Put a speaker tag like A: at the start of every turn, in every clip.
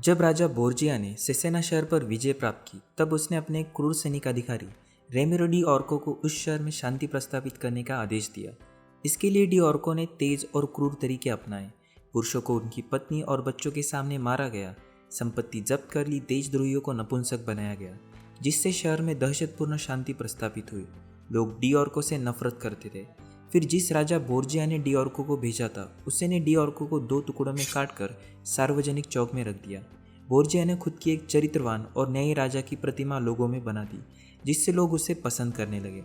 A: जब राजा बोर्जिया ने सेसेना शहर पर विजय प्राप्त की, तब उसने अपने एक क्रूर सैनिक अधिकारी रेमिरो डी ऑर्को को उस शहर में शांति प्रस्तावित करने का आदेश दिया। इसके लिए डी ऑर्को ने तेज और क्रूर तरीके अपनाए। पुरुषों को उनकी पत्नी और बच्चों के सामने मारा गया, संपत्ति जब्त कर ली, देशद्रोहियों को नपुंसक बनाया गया, जिससे शहर में दहशतपूर्ण शांति प्रस्तापित हुई। लोग डी ऑर्को से नफरत करते थे। फिर जिस राजा बोर्जिया ने डी ऑर्को को भेजा था, उसने डी ऑर्को को 2 टुकड़ों में काटकर सार्वजनिक चौक में रख दिया। बोर्जिया ने खुद की एक चरित्रवान और न्यायी राजा की प्रतिमा लोगों में बना दी, जिससे लोग उसे पसंद करने लगे।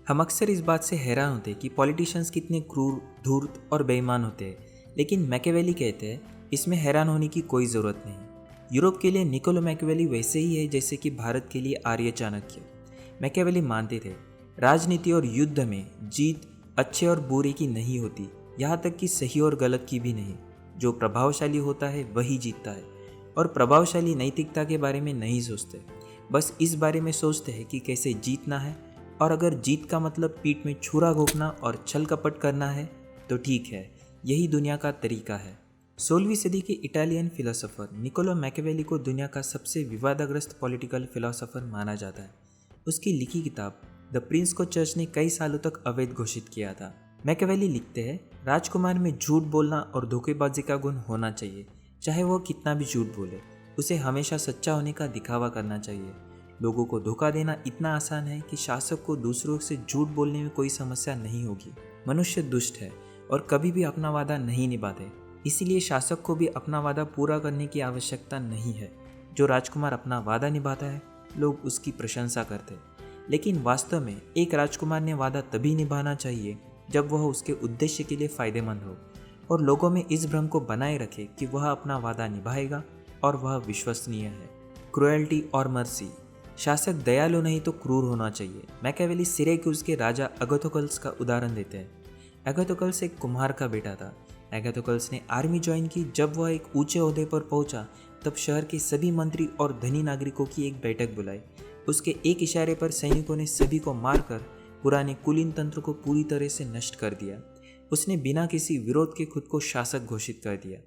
A: हम अक्सर इस बात से हैरान होते हैं कि पॉलिटिशियंस कितने क्रूर, धूर्त और बेईमान होते हैं, लेकिन मैकियावेली कहते हैं इसमें हैरान होने की कोई ज़रूरत नहीं। यूरोप के लिए निकोलो मैकियावेली वैसे ही है जैसे कि भारत के लिए आर्य चाणक्य। मैकियावेली मानते थे राजनीति और युद्ध में जीत अच्छे और बुरे की नहीं होती, यहाँ तक कि सही और गलत की भी नहीं। जो प्रभावशाली होता है वही जीतता है, और प्रभावशाली नैतिकता के बारे में नहीं सोचते, बस इस बारे में सोचते हैं कि कैसे जीतना है। और अगर जीत का मतलब पीठ में छुरा घोंपना और छल कपट करना है तो ठीक है, यही दुनिया का तरीका है। 16वीं सदी के इटालियन फिलोसोफर निकोलो मैकियावेली को दुनिया का सबसे विवादग्रस्त पॉलिटिकल फिलोसोफर माना जाता है। उसकी लिखी किताब द प्रिंस को चर्च ने कई सालों तक अवैध घोषित किया था। मैकियावेली लिखते हैं, राजकुमार में झूठ बोलना और धोखेबाजी का गुण होना चाहिए। चाहे वो कितना भी झूठ बोले, उसे हमेशा सच्चा होने का दिखावा करना चाहिए। लोगों को धोखा देना इतना आसान है कि शासक को दूसरों से झूठ बोलने में कोई समस्या नहीं होगी। मनुष्य दुष्ट है और कभी भी अपना वादा नहीं निभाते, इसीलिए शासक को भी अपना वादा पूरा करने की आवश्यकता नहीं है। जो राजकुमार अपना वादा निभाता है, लोग उसकी प्रशंसा करते हैं। लेकिन वास्तव में एक राजकुमार ने वादा तभी निभाना चाहिए जब वह उसके उद्देश्य के लिए फायदेमंद हो, और लोगों में इस भ्रम को बनाए रखे कि वह अपना वादा निभाएगा और वह विश्वसनीय है। क्रुएल्टी और मर्सी। शासक दयालु नहीं तो क्रूर होना चाहिए। मैकियावेली सिरेक्यूज के राजा अगाथोकल्स का उदाहरण देते हैं। अगाथोकल्स एक कुम्हार का बेटा था। अगाथोकल्स ने आर्मी ज्वाइन की। जब वह एक ऊंचे ओहदे पर पहुंचा, तब शहर के सभी मंत्री और धनी नागरिकों की एक बैठक बुलाई। उसके एक इशारे पर सैनिकों ने सभी को मारकर पुराने कुलीन तंत्र को पूरी तरह से नष्ट कर दिया। उसने बिना किसी विरोध के खुद को शासक घोषित कर दिया।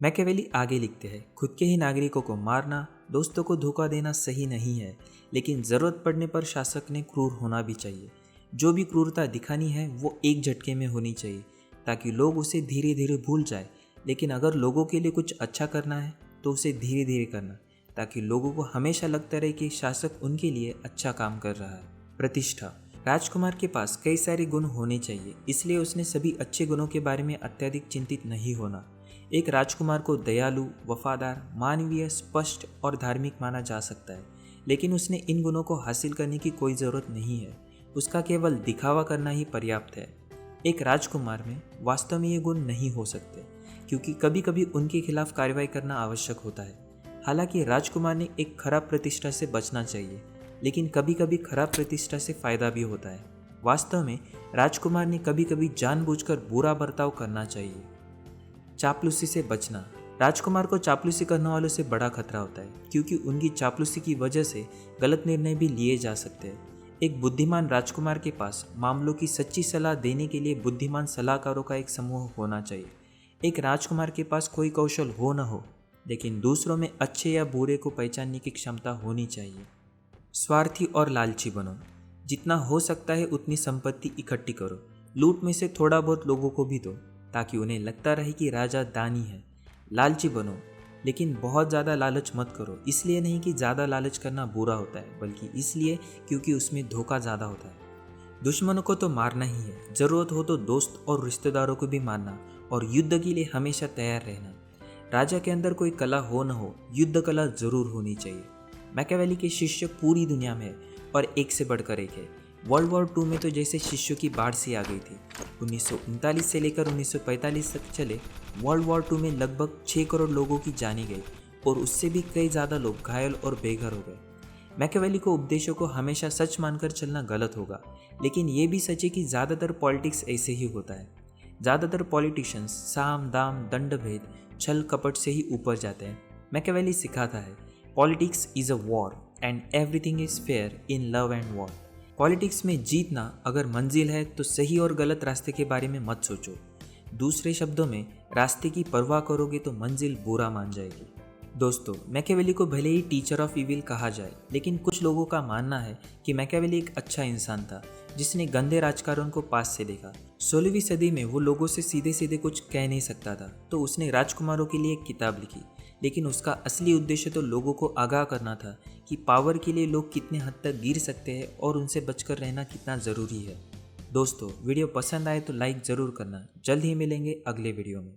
A: मैकियावेली आगे लिखते हैं, खुद के ही नागरिकों को मारना, दोस्तों को धोखा देना सही नहीं है, लेकिन ज़रूरत पड़ने पर शासक ने क्रूर होना भी चाहिए। जो भी क्रूरता दिखानी है वो एक झटके में होनी चाहिए, ताकि लोग उसे धीरे धीरे भूल जाए। लेकिन अगर लोगों के लिए कुछ अच्छा करना है तो उसे धीरे धीरे करना, ताकि लोगों को हमेशा लगता रहे कि शासक उनके लिए अच्छा काम कर रहा है। प्रतिष्ठा। राजकुमार के पास कई सारे गुण होने चाहिए, इसलिए उसने सभी अच्छे गुणों के बारे में अत्यधिक चिंतित नहीं होना। एक राजकुमार को दयालु, वफादार, मानवीय, स्पष्ट और धार्मिक माना जा सकता है, लेकिन उसने इन गुणों को हासिल करने की कोई ज़रूरत नहीं है। उसका केवल दिखावा करना ही पर्याप्त है। एक राजकुमार में वास्तव में ये गुण नहीं हो सकते, क्योंकि कभी कभी उनके खिलाफ कार्रवाई करना आवश्यक होता है। हालांकि राजकुमार ने एक खराब प्रतिष्ठा से बचना चाहिए, लेकिन कभी कभी खराब प्रतिष्ठा से फायदा भी होता है। वास्तव में राजकुमार ने कभी कभी जानबूझकर बुरा बर्ताव करना चाहिए। चापलूसी से बचना। राजकुमार को चापलूसी करने वालों से बड़ा खतरा होता है, क्योंकि उनकी चापलूसी की वजह से गलत निर्णय भी लिए जा सकते हैं। एक बुद्धिमान राजकुमार के पास मामलों की सच्ची सलाह देने के लिए बुद्धिमान सलाहकारों का एक समूह होना चाहिए। एक राजकुमार के पास कोई कौशल हो न हो, लेकिन दूसरों में अच्छे या बुरे को पहचानने की क्षमता होनी चाहिए। स्वार्थी और लालची बनो। जितना हो सकता है उतनी संपत्ति इकट्ठी करो। लूट में से थोड़ा बहुत लोगों को भी दो, ताकि उन्हें लगता रहे कि राजा दानी है। लालची बनो, लेकिन बहुत ज़्यादा लालच मत करो। इसलिए नहीं कि ज़्यादा लालच करना बुरा होता है, बल्कि इसलिए क्योंकि उसमें धोखा ज़्यादा होता है। दुश्मनों को तो मारना ही है, ज़रूरत हो तो दोस्त और रिश्तेदारों को भी मारना, और युद्ध के लिए हमेशा तैयार रहना। राजा के अंदर कोई कला हो न हो, युद्ध कला जरूर होनी चाहिए। मैकियावेली के शिष्य पूरी दुनिया में है, और एक से बढ़कर एक है। वर्ल्ड वॉर 2 में तो जैसे शिष्यों की बाढ़ सी आ गई थी। 1939 से लेकर 1945 तक चले वर्ल्ड वॉर 2 में लगभग 6 करोड़ लोगों की जानें गई, और उससे भी कई ज़्यादा लोग घायल और बेघर हो गए। मैकियावेली को उपदेशों को हमेशा सच मानकर चलना गलत होगा, लेकिन ये भी सच है कि ज़्यादातर पॉलिटिक्स ऐसे ही होता है। ज़्यादातर पॉलिटिशियंस साम दाम दंड भेद छल कपट से ही ऊपर जाते हैं। मैकियावेली सिखाता है, politics is a war and everything is fair in love and war. Politics में जीतना अगर मंजिल है तो सही और गलत रास्ते के बारे में मत सोचो। दूसरे शब्दों में, रास्ते की परवाह करोगे तो मंजिल बुरा मान जाएगी। दोस्तों, मैकियावेली को भले ही टीचर ऑफ इविल कहा जाए, लेकिन कुछ लोगों का मानना है कि मैकियावेली एक अच्छा इंसान था जिसने गंदे राजकारण को पास से देखा। 16वीं सदी में वो लोगों से सीधे सीधे कुछ कह नहीं सकता था, तो उसने राजकुमारों के लिए एक किताब लिखी, लेकिन उसका असली उद्देश्य तो लोगों को आगाह करना था कि पावर के लिए लोग कितने हद तक गिर सकते हैं और उनसे बचकर रहना कितना ज़रूरी है। दोस्तों, वीडियो पसंद आए तो लाइक ज़रूर करना। जल्द ही मिलेंगे अगले वीडियो में।